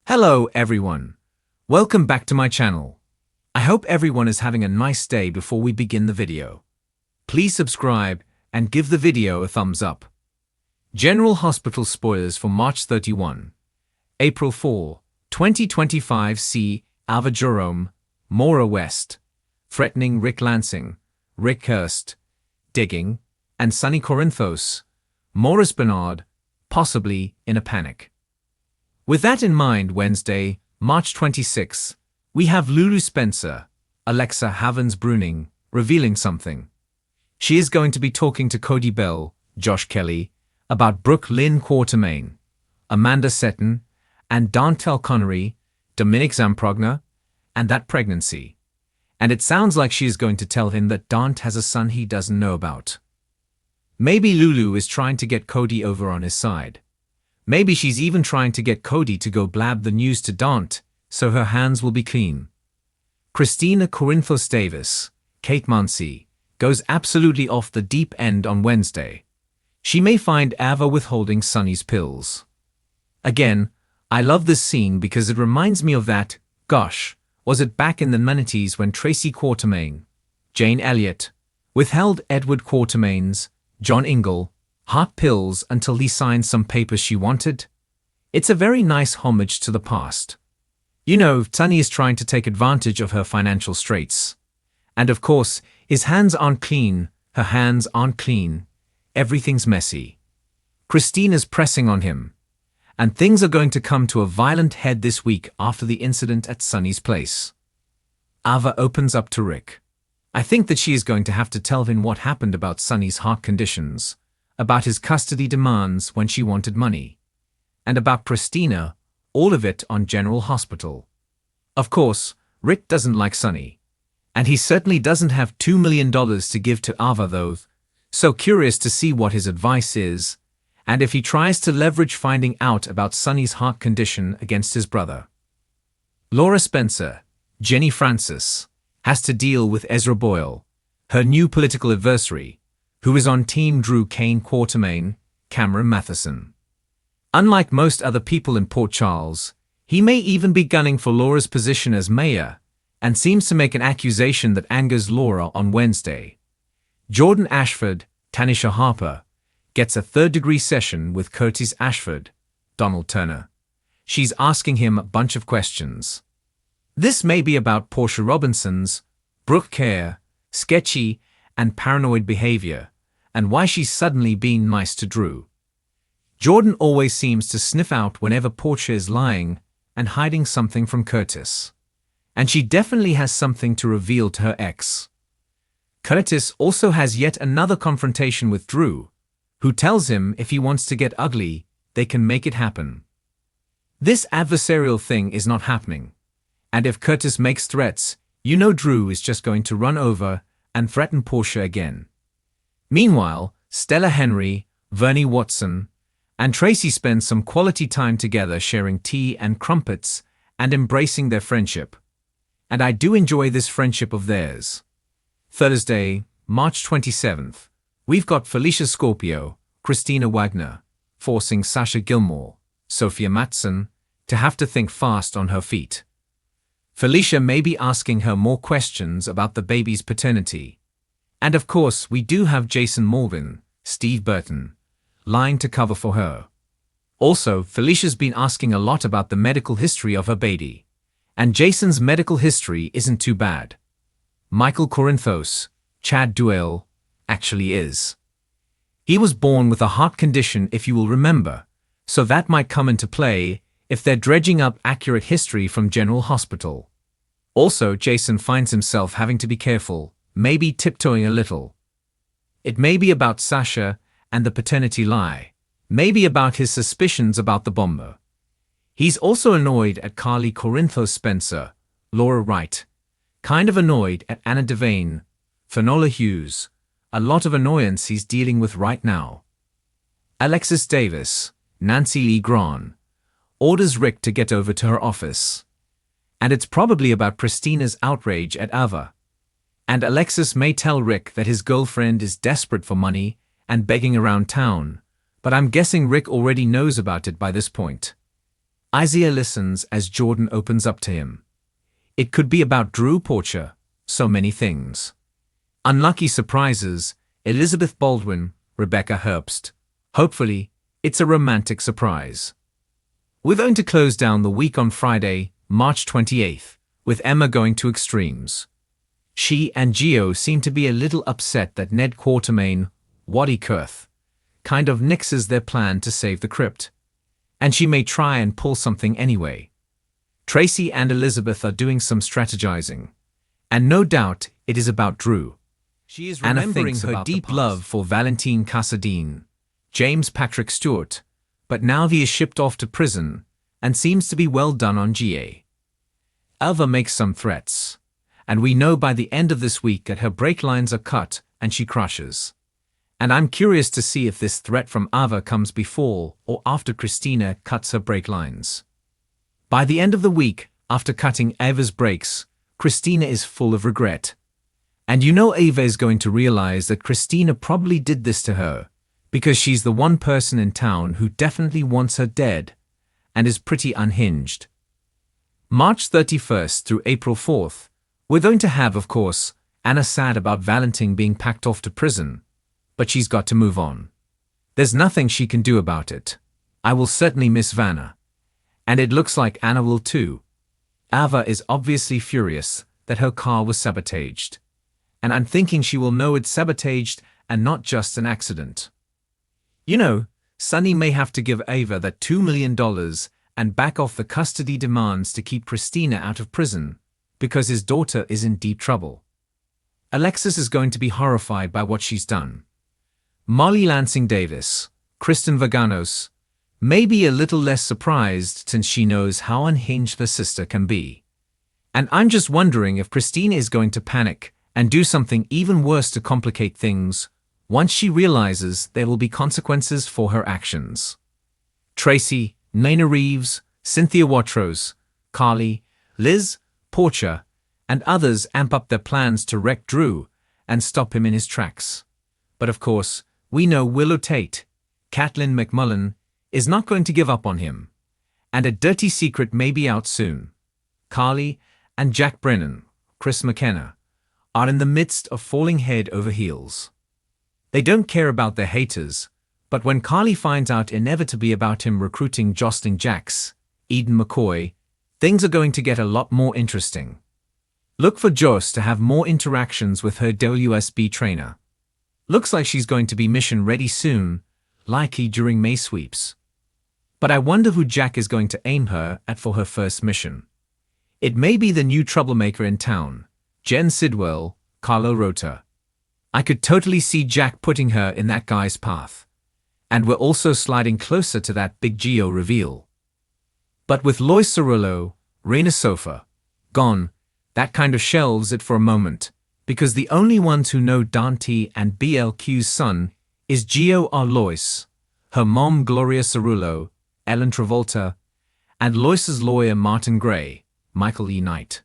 Hello everyone. Welcome back to my channel. I hope everyone is having a nice day before we begin the video. Please subscribe and give the video a thumbs up. General Hospital spoilers for March 31. April 4, 2025 see Alva Jerome, Maura West, threatening Rick Lansing, Rick Hurst, digging, and Sonny Corinthos, Maurice Bernard, possibly in a panic. With that in mind, Wednesday, March 26, we have Lulu Spencer, Alexa Havens-Bruning, revealing something. She is going to be talking to Cody Bell, Josh Kelly, about Brooke Lynn Quartermaine, Amanda Seton, and Dantel Connery, Dominic Zamprogna, and that pregnancy. And it sounds like she is going to tell him that Dant has a son he doesn't know about. Maybe Lulu is trying to get Cody over on his side. Maybe she's even trying to get Cody to go blab the news to Dant, so her hands will be clean. Christina Corinthos Davis, Kate Mansi, goes absolutely off the deep end on Wednesday. She may find Ava withholding Sonny's pills. Again, I love this scene because it reminds me of that, gosh, was it back in the 90s when Tracy Quartermaine, Jane Elliott, withheld Edward Quartermaine's, John Ingle, heart pills until he signed some papers she wanted? It's a very nice homage to the past. You know, Sonny is trying to take advantage of her financial straits. And of course, his hands aren't clean, her hands aren't clean, everything's messy. Christina's pressing on him. And things are going to come to a violent head this week after the incident at Sonny's place. Ava opens up to Rick. I think that she is going to have to tell him what happened about Sonny's heart conditions, about his custody demands when she wanted money, and about Christina, all of it on General Hospital. Of course, Rick doesn't like Sonny, and he certainly doesn't have $2 million to give to Ava though, so curious to see what his advice is, and if he tries to leverage finding out about Sonny's heart condition against his brother. Laura Spencer, Jenny Francis, has to deal with Ezra Boyle, her new political adversary, who is on Team Drew Kane Quartermaine, Cameron Matheson. Unlike most other people in Port Charles, he may even be gunning for Laura's position as mayor, and seems to make an accusation that angers Laura on Wednesday. Jordan Ashford, Tanisha Harper, gets a third-degree session with Curtis Ashford, Donald Turner. She's asking him a bunch of questions. This may be about Portia Robinson's Brooke Kerr, sketchy and paranoid behavior, and why she's suddenly being nice to Drew. Jordan always seems to sniff out whenever Portia is lying and hiding something from Curtis. And she definitely has something to reveal to her ex. Curtis also has yet another confrontation with Drew, who tells him if he wants to get ugly, they can make it happen. This adversarial thing is not happening. And if Curtis makes threats, you know Drew is just going to run over and threaten Portia again. Meanwhile, Stella Henry, Vernie Watson, and Tracy spend some quality time together sharing tea and crumpets and embracing their friendship. And I do enjoy this friendship of theirs. Thursday, March 27th, we've got Felicia Scorpio, Christina Wagner, forcing Sasha Gilmore, Sophia Matson, to have to think fast on her feet. Felicia may be asking her more questions about the baby's paternity. And of course, we do have Jason Morgan, Steve Burton, lying to cover for her. Also, Felicia's been asking a lot about the medical history of her baby. And Jason's medical history isn't too bad. Michael Corinthos, Chad Duell, actually is. He was born with a heart condition, if you will remember, so that might come into play if they're dredging up accurate history from General Hospital. Also, Jason finds himself having to be careful, maybe tiptoeing a little. It may be about Sasha and the paternity lie, maybe about his suspicions about the bomber. He's also annoyed at Carly Corinthos Spencer, Laura Wright, kind of annoyed at Anna Devane, Finola Hughes, a lot of annoyance he's dealing with right now. Alexis Davis, Nancy Lee Grahn, orders Rick to get over to her office. And it's probably about Christina's outrage at Ava. And Alexis may tell Rick that his girlfriend is desperate for money and begging around town, but I'm guessing Rick already knows about it by this point. Isaiah listens as Jordan opens up to him. It could be about Drew Porcher, so many things. Unlucky surprises, Elizabeth Baldwin, Rebecca Herbst. Hopefully, it's a romantic surprise. We're going to close down the week on Friday, March 28th, with Emma going to extremes. She and Gio seem to be a little upset that Ned Quatermain, Waddy Kurth, kind of nixes their plan to save the crypt. And she may try and pull something anyway. Tracy and Elizabeth are doing some strategizing. And no doubt it is about Drew. She is Anna remembering thinks her deep the past. love for Valentine Cassadine, James Patrick Stewart, but now he is shipped off to prison and seems to be well done on GA. Ava makes some threats, and we know by the end of this week that her brake lines are cut and she crashes. And I'm curious to see if this threat from Ava comes before or after Christina cuts her brake lines. By the end of the week, after cutting Ava's brakes, Christina is full of regret. And you know Ava is going to realize that Christina probably did this to her, because she's the one person in town who definitely wants her dead, and is pretty unhinged. March 31st through April 4th, we're going to have, of course, Anna sad about Valentine being packed off to prison, but she's got to move on. There's nothing she can do about it. I will certainly miss Vanna. And it looks like Anna will too. Ava is obviously furious that her car was sabotaged. And I'm thinking she will know it's sabotaged and not just an accident. You know, Sonny may have to give Ava that $2 million and back off the custody demands to keep Christina out of prison, because his daughter is in deep trouble. Alexis is going to be horrified by what she's done. Molly Lansing Davis, Kristen Vaganos, may be a little less surprised since she knows how unhinged her sister can be. And I'm just wondering if Christina is going to panic and do something even worse to complicate things once she realizes there will be consequences for her actions. Tracy, Nina Reeves, Cynthia Watrous, Carly, Liz, Porcher, and others amp up their plans to wreck Drew and stop him in his tracks. But of course, we know Willow Tate, Caitlin McMullen, is not going to give up on him. And a dirty secret may be out soon. Carly and Jack Brennan, Chris McKenna, are in the midst of falling head over heels. They don't care about their haters, but when Carly finds out inevitably about him recruiting Jocelyn Jacks, Eden McCoy, things are going to get a lot more interesting. Look for Joss to have more interactions with her WSB trainer. Looks like she's going to be mission ready soon, likely during May sweeps. But I wonder who Jack is going to aim her at for her first mission. It may be the new troublemaker in town, Jen Sidwell, Carlo Rota. I could totally see Jack putting her in that guy's path. And we're also sliding closer to that big Geo reveal. But with Lois Cerullo, Raina Sofa, gone, that kind of shelves it for a moment, because the only ones who know Dante and BLQ's son is Gio or Lois, her mom Gloria Cerullo, Ellen Travolta, and Lois's lawyer Martin Gray, Michael E. Knight.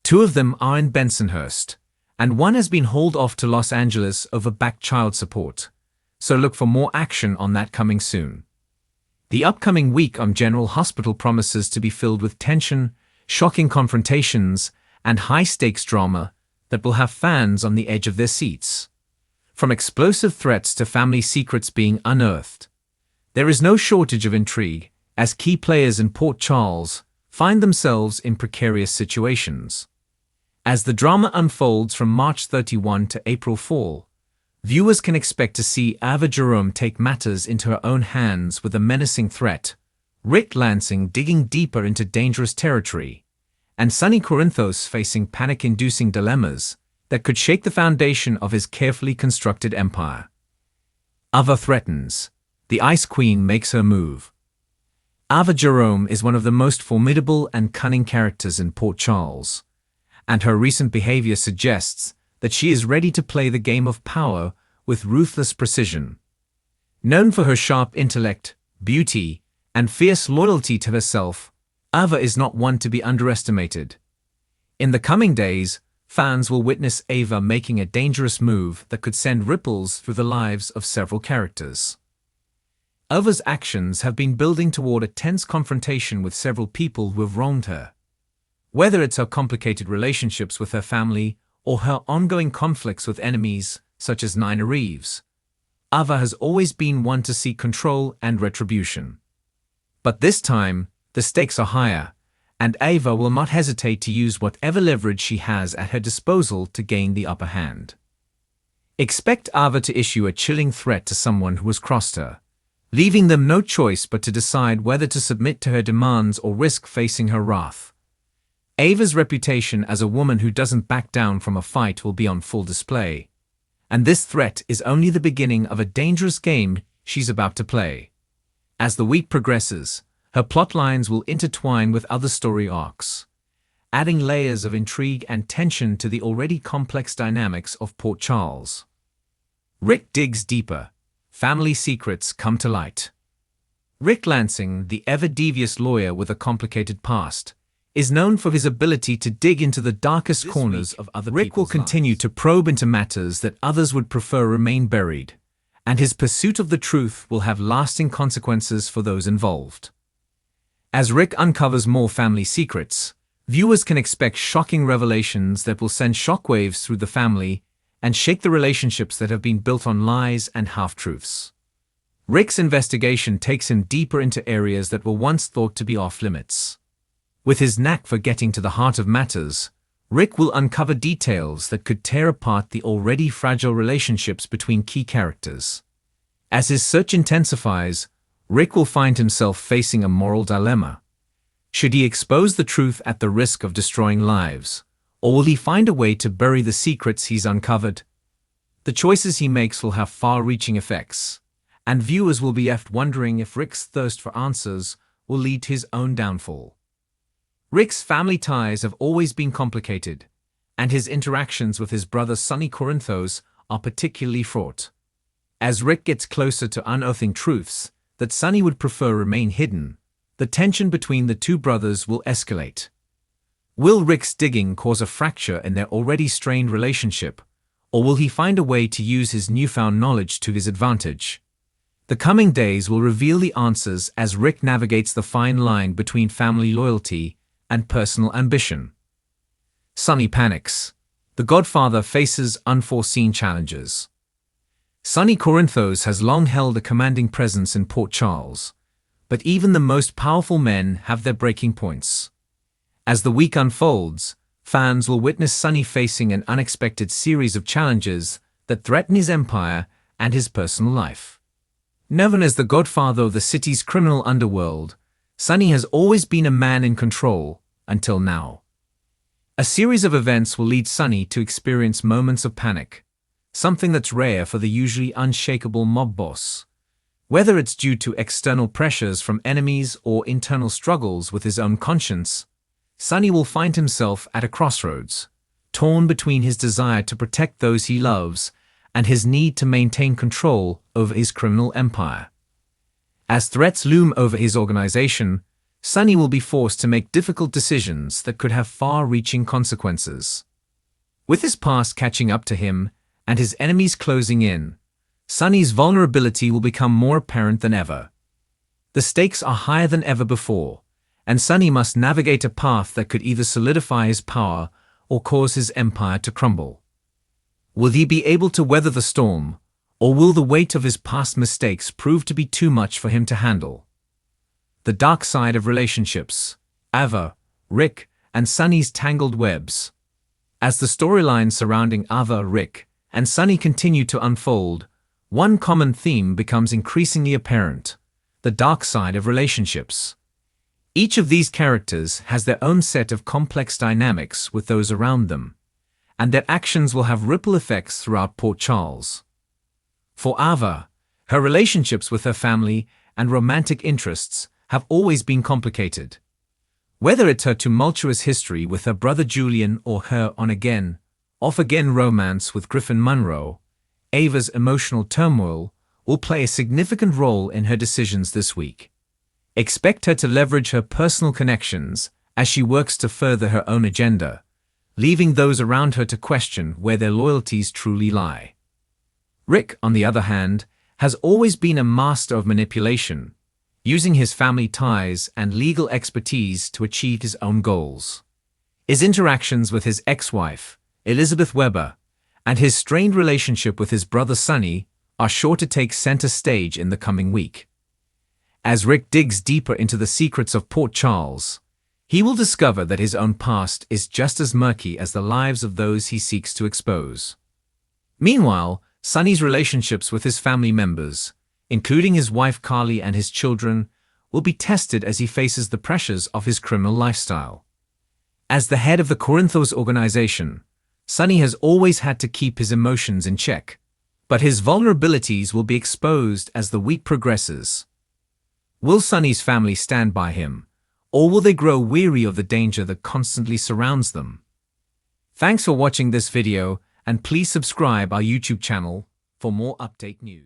Two of them are in Bensonhurst, and one has been hauled off to Los Angeles over back child support, so look for more action on that coming soon. The upcoming week on General Hospital promises to be filled with tension, shocking confrontations, and high-stakes drama that will have fans on the edge of their seats. From explosive threats to family secrets being unearthed, there is no shortage of intrigue as key players in Port Charles find themselves in precarious situations. As the drama unfolds from March 31 to April 4, viewers can expect to see Ava Jerome take matters into her own hands with a menacing threat, Rick Lansing digging deeper into dangerous territory, and Sonny Corinthos facing panic-inducing dilemmas that could shake the foundation of his carefully constructed empire. Ava threatens. The Ice Queen makes her move. Ava Jerome is one of the most formidable and cunning characters in Port Charles, and her recent behavior suggests that she is ready to play the game of power with ruthless precision. Known for her sharp intellect, beauty, and fierce loyalty to herself, Ava is not one to be underestimated. In the coming days, fans will witness Ava making a dangerous move that could send ripples through the lives of several characters. Ava's actions have been building toward a tense confrontation with several people who have wronged her. Whether it's her complicated relationships with her family or her ongoing conflicts with enemies, such as Nina Reeves, Ava has always been one to seek control and retribution. But this time, the stakes are higher, and Ava will not hesitate to use whatever leverage she has at her disposal to gain the upper hand. Expect Ava to issue a chilling threat to someone who has crossed her, leaving them no choice but to decide whether to submit to her demands or risk facing her wrath. Ava's reputation as a woman who doesn't back down from a fight will be on full display, and this threat is only the beginning of a dangerous game she's about to play. As the week progresses, her plot lines will intertwine with other story arcs, adding layers of intrigue and tension to the already complex dynamics of Port Charles. Rick digs deeper. Family secrets come to light. Rick Lansing, the ever-devious lawyer with a complicated past, is known for his ability to dig into the darkest corners of other people's lives. Rick will continue to probe into matters that others would prefer remain buried, and his pursuit of the truth will have lasting consequences for those involved. As Rick uncovers more family secrets, viewers can expect shocking revelations that will send shockwaves through the family and shake the relationships that have been built on lies and half-truths. Rick's investigation takes him deeper into areas that were once thought to be off-limits. With his knack for getting to the heart of matters, Rick will uncover details that could tear apart the already fragile relationships between key characters. As his search intensifies, Rick will find himself facing a moral dilemma. Should he expose the truth at the risk of destroying lives, or will he find a way to bury the secrets he's uncovered? The choices he makes will have far-reaching effects, and viewers will be left wondering if Rick's thirst for answers will lead to his own downfall. Rick's family ties have always been complicated, and his interactions with his brother Sonny Corinthos are particularly fraught. As Rick gets closer to unearthing truths that Sonny would prefer remain hidden, the tension between the two brothers will escalate. Will Rick's digging cause a fracture in their already strained relationship, or will he find a way to use his newfound knowledge to his advantage? The coming days will reveal the answers as Rick navigates the fine line between family loyalty and personal ambition. Sonny panics. The Godfather faces unforeseen challenges. Sonny Corinthos has long held a commanding presence in Port Charles, but even the most powerful men have their breaking points. As the week unfolds, fans will witness Sonny facing an unexpected series of challenges that threaten his empire and his personal life. Known as the Godfather of the city's criminal underworld, Sonny has always been a man in control, until now. A series of events will lead Sonny to experience moments of panic, something that's rare for the usually unshakable mob boss. Whether it's due to external pressures from enemies or internal struggles with his own conscience, Sonny will find himself at a crossroads, torn between his desire to protect those he loves and his need to maintain control over his criminal empire. As threats loom over his organization, Sonny will be forced to make difficult decisions that could have far-reaching consequences. With his past catching up to him and his enemies closing in, Sonny's vulnerability will become more apparent than ever. The stakes are higher than ever before, and Sonny must navigate a path that could either solidify his power or cause his empire to crumble. Will he be able to weather the storm, or will the weight of his past mistakes prove to be too much for him to handle? The dark side of relationships, Ava, Rick, and Sonny's tangled webs. As the storylines surrounding Ava, Rick, and Sonny continue to unfold, one common theme becomes increasingly apparent: the dark side of relationships. Each of these characters has their own set of complex dynamics with those around them, and their actions will have ripple effects throughout Port Charles. For Ava, her relationships with her family and romantic interests have always been complicated. Whether it's her tumultuous history with her brother Julian or her on-again, off-again romance with Griffin Munro, Ava's emotional turmoil will play a significant role in her decisions this week. Expect her to leverage her personal connections as she works to further her own agenda, leaving those around her to question where their loyalties truly lie. Rick, on the other hand, has always been a master of manipulation, using his family ties and legal expertise to achieve his own goals. His interactions with his ex-wife, Elizabeth Weber, and his strained relationship with his brother Sonny are sure to take center stage in the coming week. As Rick digs deeper into the secrets of Port Charles, he will discover that his own past is just as murky as the lives of those he seeks to expose. Meanwhile, Sonny's relationships with his family members, including his wife Carly and his children, will be tested as he faces the pressures of his criminal lifestyle. As the head of the Corinthos organization, Sonny has always had to keep his emotions in check, but his vulnerabilities will be exposed as the week progresses. Will Sonny's family stand by him, or will they grow weary of the danger that constantly surrounds them? Thanks for watching this video, and please subscribe our YouTube channel for more update news.